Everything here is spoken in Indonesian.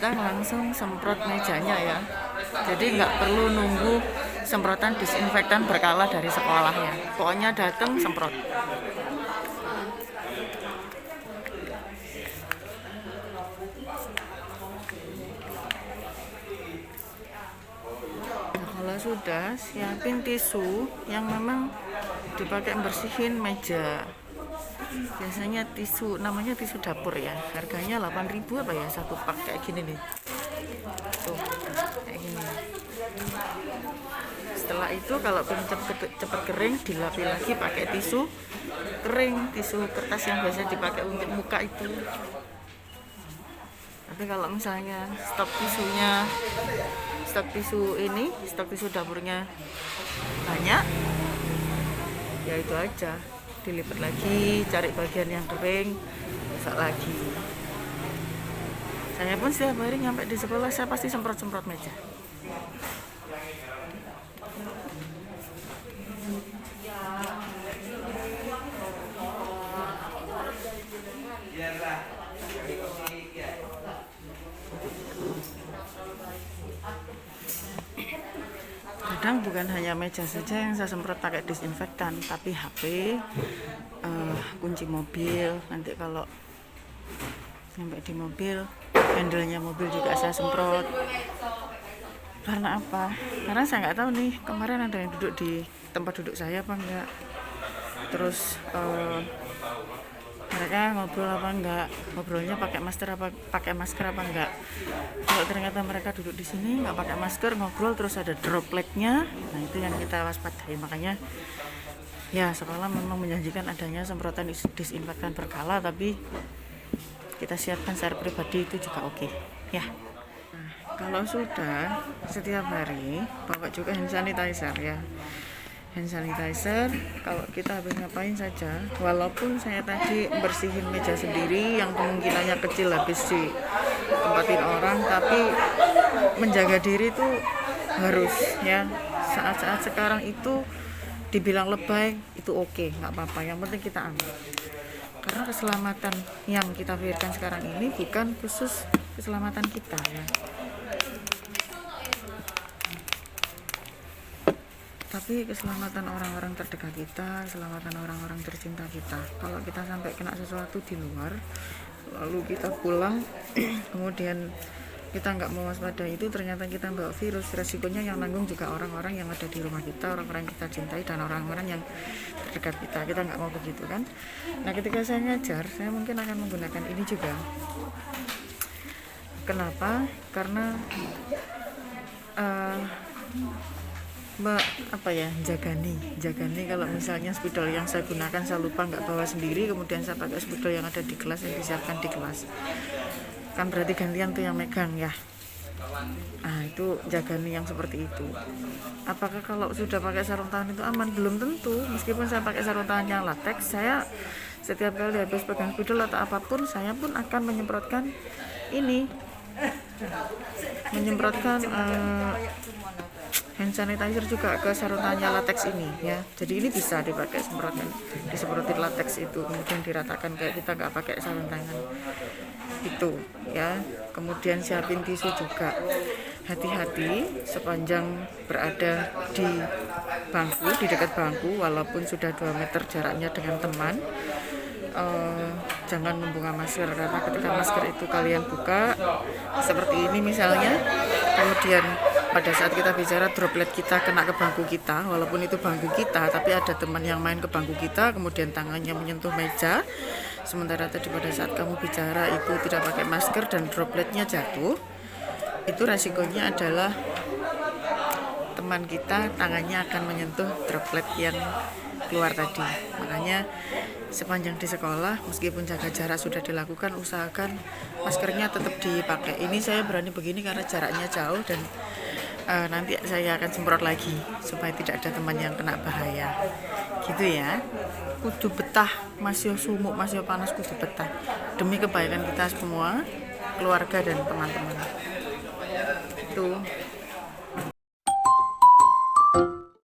datang langsung semprot mejanya ya. Jadi nggak perlu nunggu semprotan disinfektan berkala dari sekolahnya. Pokoknya datang semprot. Nah, kalau sudah, siapin tisu yang memang dipakai bersihin meja. Biasanya tisu, namanya tisu dapur ya, harganya 8.000 apa ya, satu pak kayak gini nih. Tuh, kayak gini. Setelah itu kalau pengen cepet kering, dilapi lagi pakai tisu kering, tisu kertas yang biasa dipakai untuk muka itu. Tapi kalau misalnya stok tisu dapurnya banyak, ya itu aja, dilipat lagi, cari bagian yang kering, masak lagi. Saya pun setiap hari nyampe di sekolah, saya pasti semprot-semprot meja. Kadang bukan hanya meja saja yang saya semprot pakai disinfektan, tapi HP, kunci mobil. Nanti kalau sampai di mobil, handle-nya mobil juga saya semprot. Karena apa? Karena saya nggak tahu nih, kemarin ada yang duduk di tempat duduk saya apa enggak. Terus mereka ngobrol apa enggak, ngobrolnya pakai masker apa enggak. Kalau ternyata mereka duduk di sini nggak pakai masker, ngobrol terus ada dropletnya, nah itu yang kita waspadai. Makanya ya, sekolah memang menjanjikan adanya semprotan disinfektan berkala, tapi kita siapkan secara pribadi itu juga oke ya. Nah, kalau sudah, setiap hari bawa juga hand sanitizer ya. Hand sanitizer kalau kita habis ngapain saja, walaupun saya tadi bersihin meja sendiri yang kemungkinannya kecil habis ditempatin orang, tapi menjaga diri itu harus ya. Saat-saat sekarang itu dibilang lebay itu oke, nggak apa-apa, yang penting kita aman. Karena keselamatan yang kita pikirkan sekarang ini bukan khusus keselamatan kita ya, tapi keselamatan orang-orang terdekat kita, keselamatan orang-orang tercinta kita. Kalau kita sampai kena sesuatu di luar, lalu kita pulang kemudian kita nggak mewaspadai itu, ternyata kita bawa virus, resikonya yang nanggung juga orang-orang yang ada di rumah kita, orang-orang yang kita cintai, dan orang-orang yang terdekat kita. Kita nggak mau begitu kan. Nah, ketika saya ngajar, saya mungkin akan menggunakan ini juga. Kenapa? Karena jaga nih kalau misalnya spidol yang saya gunakan saya lupa nggak bawa sendiri, kemudian saya pakai spidol yang ada di kelas, yang disiapkan di kelas, kan berarti gantian tuh yang megang ya. Nah, itu jaga nih yang seperti itu. Apakah kalau sudah pakai sarung tangan itu aman? Belum tentu. Meskipun saya pakai sarung tangan yang latex, saya setiap kali habis pegang spidol atau apapun, saya pun akan menyemprotkan hand sanitizer juga ke sarung tangannya latex ini ya. Jadi ini bisa dipakai disemprotin latex itu, kemudian diratakan kayak kita nggak pakai sarung tangan itu ya. Kemudian siapin tisu juga. Hati-hati sepanjang berada di bangku, di dekat bangku, walaupun sudah 2 meter jaraknya dengan teman, jangan membuka masker, karena ketika masker itu kalian buka seperti ini misalnya, kemudian pada saat kita bicara droplet kita kena ke bangku kita, walaupun itu bangku kita, tapi ada teman yang main ke bangku kita, kemudian tangannya menyentuh meja, sementara tadi pada saat kamu bicara itu tidak pakai masker dan dropletnya jatuh, itu resikonya adalah teman kita tangannya akan menyentuh droplet yang keluar tadi. Makanya sepanjang di sekolah, meskipun jaga jarak sudah dilakukan, usahakan maskernya tetap dipakai. Ini saya berani begini karena jaraknya jauh, dan nanti saya akan semprot lagi supaya tidak ada teman yang kena bahaya gitu ya. Kudu betah, masih sumuk, masih panas, kudu betah demi kebaikan kita semua, keluarga dan teman-teman itu.